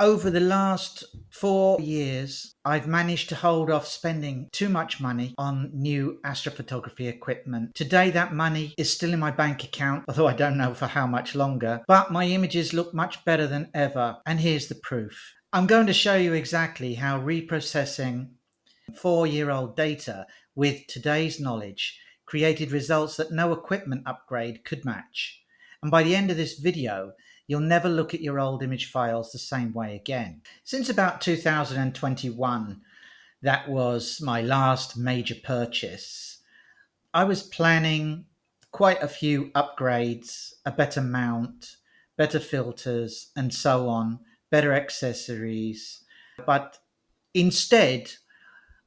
Over the last 4 years, I've managed to hold off spending too much money on new astrophotography equipment. Today, that money is still in my bank account, although I don't know for how much longer, but my images look much better than ever. And here's the proof. I'm going to show you exactly how reprocessing 4-year-old data with today's knowledge created results that no equipment upgrade could match. And by the end of this video, you'll never look at your old image files the same way again. Since about 2021, that was my last major purchase, I was planning quite a few upgrades, a better mount, better filters, and so on, better accessories. But instead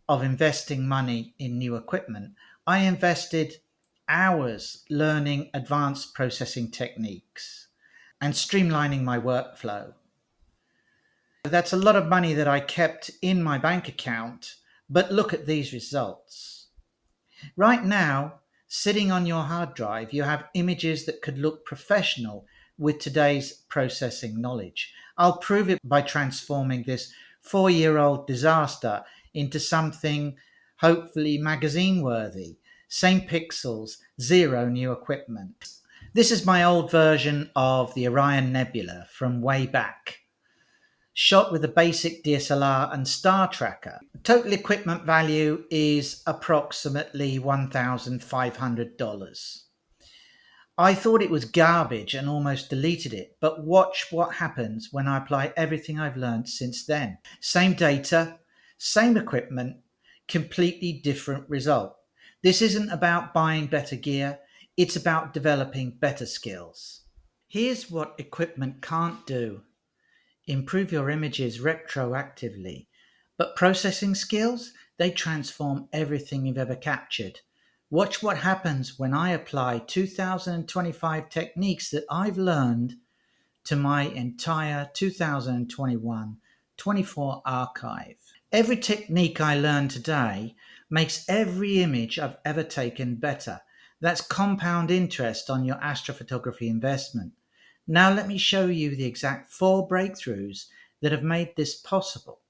of investing money in new equipment, I invested hours learning advanced processing techniques and streamlining my workflow. That's a lot of money that I kept in my bank account, but look at these results. Right now, sitting on your hard drive, you have images that could look professional with today's processing knowledge. I'll prove it by transforming this 4-year-old disaster into something hopefully magazine worthy. Same pixels, zero new equipment. This is my old version of the Orion Nebula from way back, shot with a basic DSLR and star tracker. Total equipment value is approximately $1,500. I thought it was garbage and almost deleted it, but watch what happens when I apply everything I've learned since then. Same data, same equipment, completely different result. This isn't about buying better gear, it's about developing better skills. Here's what equipment can't do: improve your images retroactively. But processing skills, they transform everything you've ever captured. Watch what happens when I apply 2025 techniques that I've learned to my entire 2021-24 archive. Every technique I learn today makes every image I've ever taken better. That's compound interest on your astrophotography investment. Now let me show you the exact 4 breakthroughs that have made this possible.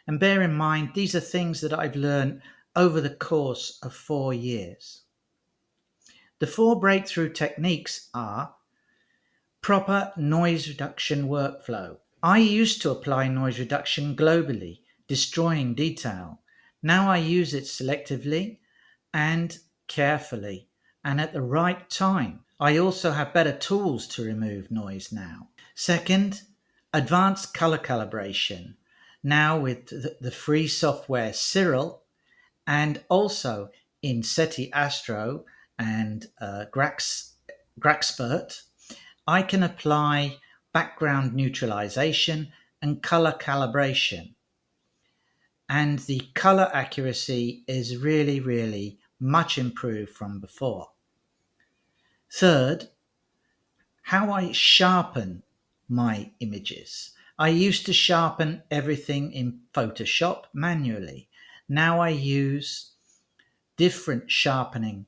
And bear in mind, these are things that I've learned over the course of 4 years. The 4 breakthrough techniques are proper noise reduction workflow. I used to apply noise reduction globally, destroying detail. Now I use it selectively and carefully and at the right time. I also have better tools to remove noise now. Second, advanced color calibration. Now with the free software Cyril, and also in SETI Astro and Graxpert, I can apply background neutralization and color calibration. And the color accuracy is really, really much improved from before. Third, how I sharpen my images. I used to sharpen everything in Photoshop manually. Now I use different sharpening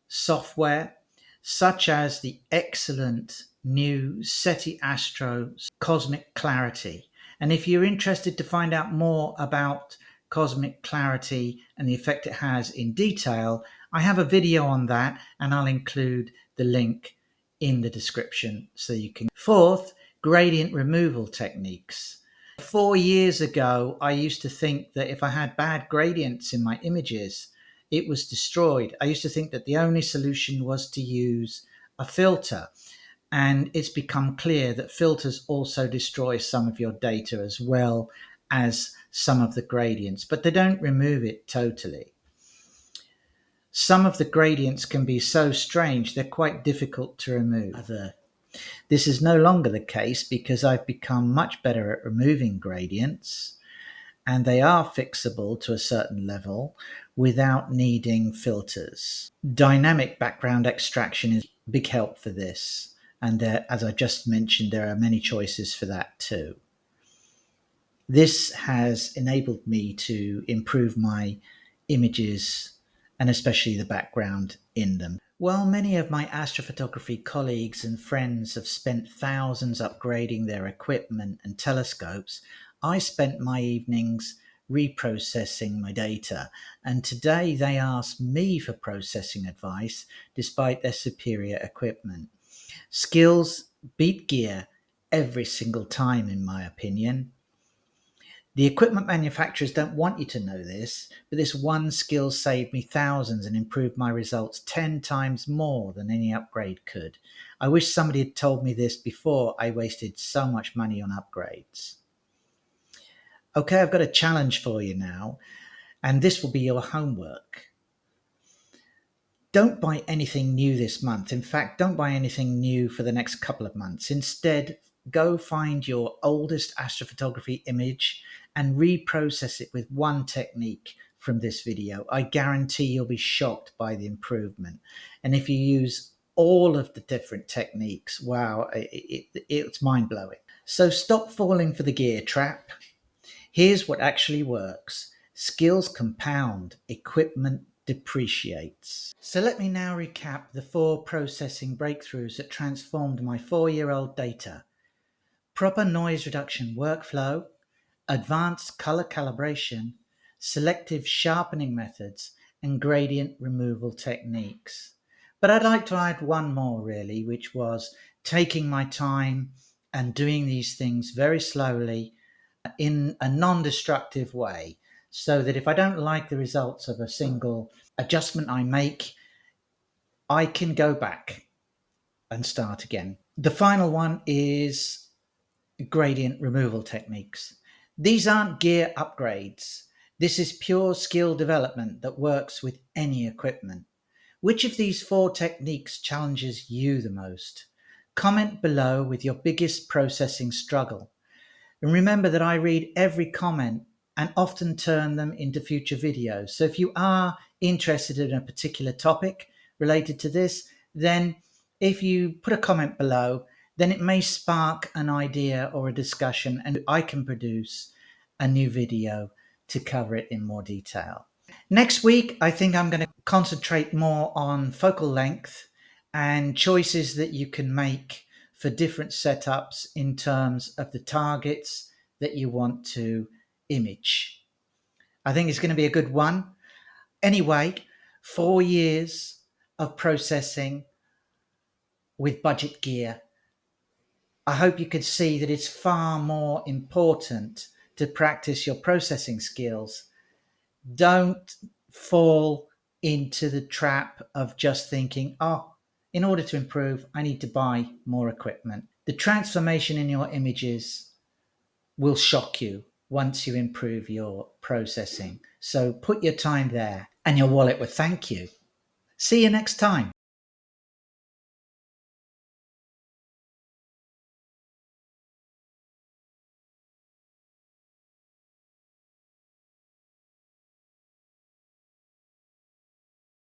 software, such as the excellent new SETI Astro Cosmic Clarity. And if you're interested to find out more about cosmic clarity and the effect it has in detail, I have a video on that, and I'll include the link in the description so you can. Fourth, gradient removal techniques. 4 years ago, I used to think that if I had bad gradients in my images, it was destroyed. I used to think that the only solution was to use a filter. And it's become clear that filters also destroy some of your data as well as some of the gradients, but they don't remove it totally. Some of the gradients can be so strange, they're quite difficult to remove. This is no longer the case because I've become much better at removing gradients, and they are fixable to a certain level without needing filters. Dynamic background extraction is a big help for this. And as I just mentioned, there are many choices for that too. This has enabled me to improve my images and especially the background in them. While many of my astrophotography colleagues and friends have spent thousands upgrading their equipment and telescopes, I spent my evenings reprocessing my data, and today they ask me for processing advice despite their superior equipment. Skills beat gear every single time, in my opinion. The equipment manufacturers don't want you to know this, but this one skill saved me thousands and improved my results 10 times more than any upgrade could. I wish somebody had told me this before I wasted so much money on upgrades. Okay, I've got a challenge for you now, and this will be your homework. Don't buy anything new this month. In fact, don't buy anything new for the next couple of months. Instead, go find your oldest astrophotography image and reprocess it with one technique from this video. I guarantee you'll be shocked by the improvement. And if you use all of the different techniques, wow, it's mind blowing. So stop falling for the gear trap. Here's what actually works. Skills compound, equipment depreciates. So let me now recap the 4 processing breakthroughs that transformed my 4-year-old data. Proper noise reduction workflow, advanced color calibration, selective sharpening methods, and gradient removal techniques. But I'd like to add one more really, which was taking my time and doing these things very slowly in a non-destructive way, so that if I don't like the results of a single adjustment I make, I can go back and start again. The final one is gradient removal techniques. These aren't gear upgrades. This is pure skill development that works with any equipment. Which of these 4 techniques challenges you the most? Comment below with your biggest processing struggle. And remember that I read every comment and often turn them into future videos. So if you are interested in a particular topic related to this, then if you put a comment below, then it may spark an idea or a discussion, and I can produce a new video to cover it in more detail. Next week, I think I'm going to concentrate more on focal length and choices that you can make for different setups in terms of the targets that you want to image. I think it's going to be a good one. Anyway, 4 years of processing with budget gear. I hope you could see that it's far more important to practice your processing skills. Don't fall into the trap of just thinking, oh, in order to improve, I need to buy more equipment. The transformation in your images will shock you once you improve your processing. So put your time there and your wallet will thank you. See you next time.